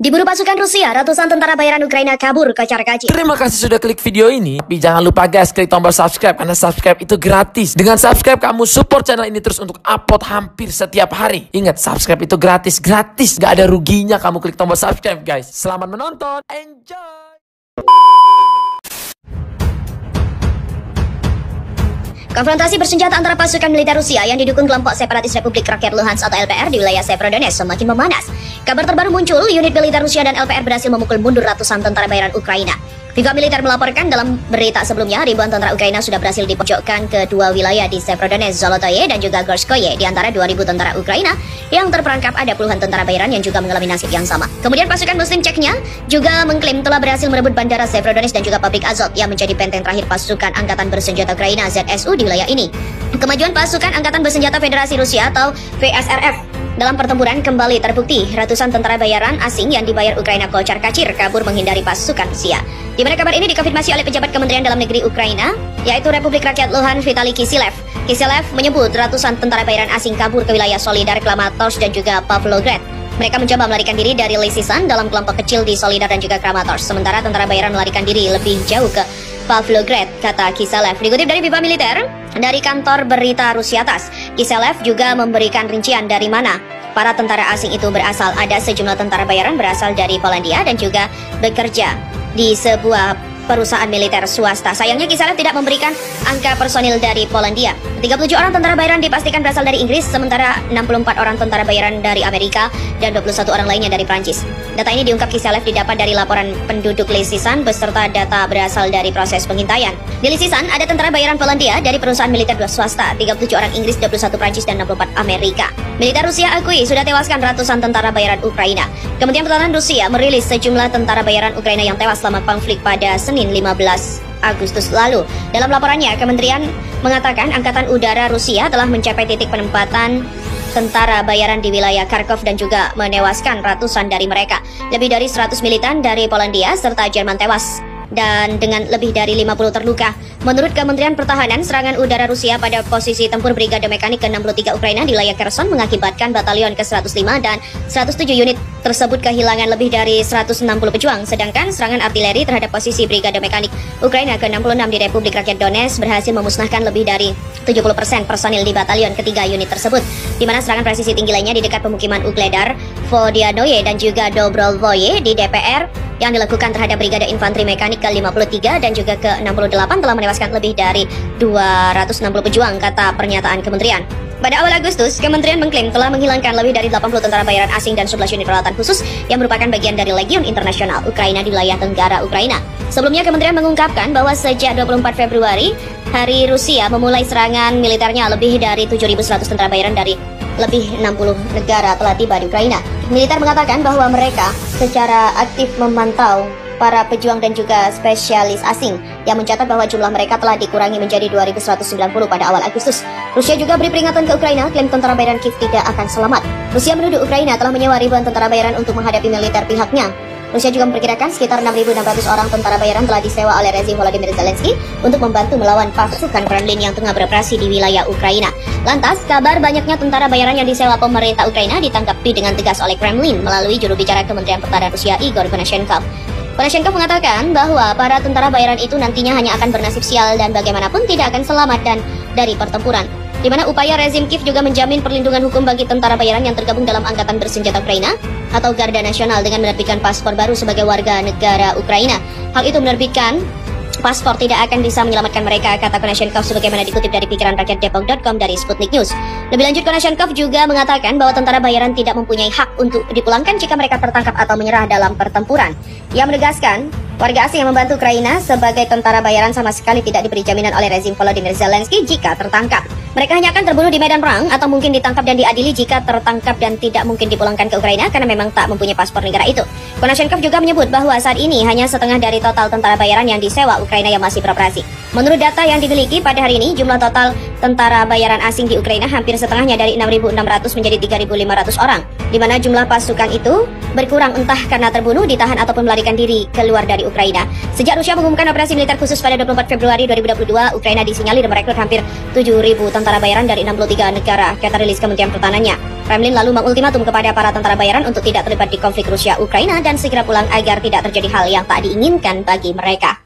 Diburu pasukan Rusia, ratusan tentara bayaran Ukraina kabur kocar-kacir. Terima kasih sudah klik video ini. Tapi jangan lupa guys, klik tombol subscribe karena subscribe itu gratis. Dengan subscribe kamu support channel ini terus untuk upload hampir setiap hari. Ingat, subscribe itu gratis. Gak ada ruginya kamu klik tombol subscribe guys. Selamat menonton, enjoy. Konfrontasi bersenjata antara pasukan militer Rusia yang didukung kelompok separatis Republik Rakyat Luhansk atau LPR di wilayah Severodonetsk semakin memanas. Kabar terbaru muncul, unit militer Rusia dan LPR berhasil memukul mundur ratusan tentara bayaran Ukraina. Pihak militer melaporkan dalam berita sebelumnya, ribuan tentara Ukraina sudah berhasil dipojokkan ke dua wilayah di Severodonetsk, Zolotoye, dan juga Gorskoye. Di antara 2.000 tentara Ukraina yang terperangkap ada puluhan tentara bayaran yang juga mengalami nasib yang sama. Kemudian pasukan Muslim Ceknya juga mengklaim telah berhasil merebut bandara Severodonetsk dan juga pabrik Azot yang menjadi benteng terakhir pasukan Angkatan Bersenjata Ukraina ZSU di wilayah ini. Kemajuan pasukan Angkatan Bersenjata Federasi Rusia atau VSRF dalam pertempuran kembali terbukti. Ratusan tentara bayaran asing yang dibayar Ukraina kocar-kacir kabur menghindari pasukan Rusia. Di mana kabar ini dikonfirmasi oleh pejabat Kementerian Dalam Negeri Ukraina, yaitu Republik Rakyat Luhansk Vitali Kisilev. Kisilev menyebut ratusan tentara bayaran asing kabur ke wilayah Solidar, Kramatorsk, dan juga Pavlograd. Mereka mencoba melarikan diri dari Lysychan dalam kelompok kecil di Solidar dan juga Kramatorsk. Sementara tentara bayaran melarikan diri lebih jauh ke Pavlograd, kata Kisilev. Dikutip dari Viva Militer, dari kantor berita Rusia TASS, Kisilev juga memberikan rincian dari mana para tentara asing itu berasal. Ada sejumlah tentara bayaran berasal dari Polandia dan juga bekerja di sebuah perusahaan militer swasta. Sayangnya Kisilev tidak memberikan angka personil dari Polandia. 37 orang tentara bayaran dipastikan berasal dari Inggris, sementara 64 orang tentara bayaran dari Amerika dan 21 orang lainnya dari Prancis. Data ini diungkap Kisilev didapat dari laporan penduduk Lysychan beserta data berasal dari proses pengintaian. Di Lysychan ada tentara bayaran Polandia dari perusahaan militer swasta, 37 orang Inggris, 21 Prancis, dan 64 Amerika. Militer Rusia akui sudah tewaskan ratusan tentara bayaran Ukraina. Kementerian Pertahanan Rusia merilis sejumlah tentara bayaran Ukraina yang tewas selama konflik pada Senin 15 Agustus lalu. Dalam laporannya, kementerian mengatakan Angkatan Udara Rusia telah mencapai titik penempatan tentara bayaran di wilayah Kharkov dan juga menewaskan ratusan dari mereka. Lebih dari 100 militan dari Polandia serta Jerman tewas dan dengan lebih dari 50 terluka. Menurut Kementerian Pertahanan, serangan udara Rusia pada posisi tempur Brigade Mekanik ke-63 Ukraina di wilayah Kherson mengakibatkan batalion ke-105 dan 107 unit tersebut kehilangan lebih dari 160 pejuang, sedangkan serangan artileri terhadap posisi Brigade Mekanik Ukraina ke-66 di Republik Rakyat Donetsk berhasil memusnahkan lebih dari 70% personil di batalion ketiga unit tersebut, di mana serangan presisi tinggi lainnya di dekat pemukiman Ugledar, Vodianoye, dan juga Dobrovoye di DPR yang dilakukan terhadap Brigade Infanteri Mekanik ke-53 dan juga ke-68 telah menewaskan lebih dari 260 pejuang, kata pernyataan kementerian. Pada awal Agustus, kementerian mengklaim telah menghilangkan lebih dari 80 tentara bayaran asing dan 11 unit peralatan khusus yang merupakan bagian dari Legiun Internasional Ukraina di wilayah Tenggara Ukraina. Sebelumnya, kementerian mengungkapkan bahwa sejak 24 Februari, hari Rusia memulai serangan militernya, lebih dari 7.100 tentara bayaran dari lebih 60 negara telah tiba di Ukraina. Militer mengatakan bahwa mereka secara aktif memantau para pejuang dan juga spesialis asing yang mencatat bahwa jumlah mereka telah dikurangi menjadi 2.190 pada awal Agustus. Rusia juga beri peringatan ke Ukraina, klaim tentara bayaran Kiev tidak akan selamat. Rusia menuduh Ukraina telah menyewa ribuan tentara bayaran untuk menghadapi militer pihaknya. Rusia juga memperkirakan sekitar 6.600 orang tentara bayaran telah disewa oleh rezim Volodymyr Zelensky untuk membantu melawan pasukan Kremlin yang tengah beroperasi di wilayah Ukraina. Lantas, kabar banyaknya tentara bayaran yang disewa pemerintah Ukraina ditanggapi dengan tegas oleh Kremlin melalui juru bicara Kementerian Pertahanan Rusia Igor Konashenkov. Konashenkov mengatakan bahwa para tentara bayaran itu nantinya hanya akan bernasib sial dan bagaimanapun tidak akan selamat dan dari pertempuran. Di mana upaya rezim Kiev juga menjamin perlindungan hukum bagi tentara bayaran yang tergabung dalam Angkatan Bersenjata Ukraina atau Garda Nasional dengan menerbitkan paspor baru sebagai warga negara Ukraina. Hal itu menerbitkan paspor tidak akan bisa menyelamatkan mereka, kata Konashenkov sebagaimana dikutip dari pikiranrakyatdepok.com dari Sputnik News. Lebih lanjut, Konashenkov juga mengatakan bahwa tentara bayaran tidak mempunyai hak untuk dipulangkan jika mereka tertangkap atau menyerah dalam pertempuran. Ia menegaskan, warga asing yang membantu Ukraina sebagai tentara bayaran sama sekali tidak diberi jaminan oleh rezim Volodymyr Zelensky jika tertangkap. Mereka hanya akan terbunuh di medan perang atau mungkin ditangkap dan diadili jika tertangkap dan tidak mungkin dipulangkan ke Ukraina karena memang tak mempunyai paspor negara itu. Konashenkov juga menyebut bahwa saat ini hanya setengah dari total tentara bayaran yang disewa Ukraina yang masih beroperasi. Menurut data yang dimiliki pada hari ini, jumlah total tentara bayaran asing di Ukraina hampir setengahnya dari 6.600 menjadi 3.500 orang, di mana jumlah pasukan itu berkurang entah karena terbunuh, ditahan ataupun melarikan diri keluar dari Ukraina. Sejak Rusia mengumumkan operasi militer khusus pada 24 Februari 2022, Ukraina disinyalir merekrut hampir 7.000 tentara bayaran dari 63 negara, kata rilis Kementerian Pertahanannya. Kremlin lalu mengultimatum kepada para tentara bayaran untuk tidak terlibat di konflik Rusia-Ukraina dan segera pulang agar tidak terjadi hal yang tak diinginkan bagi mereka.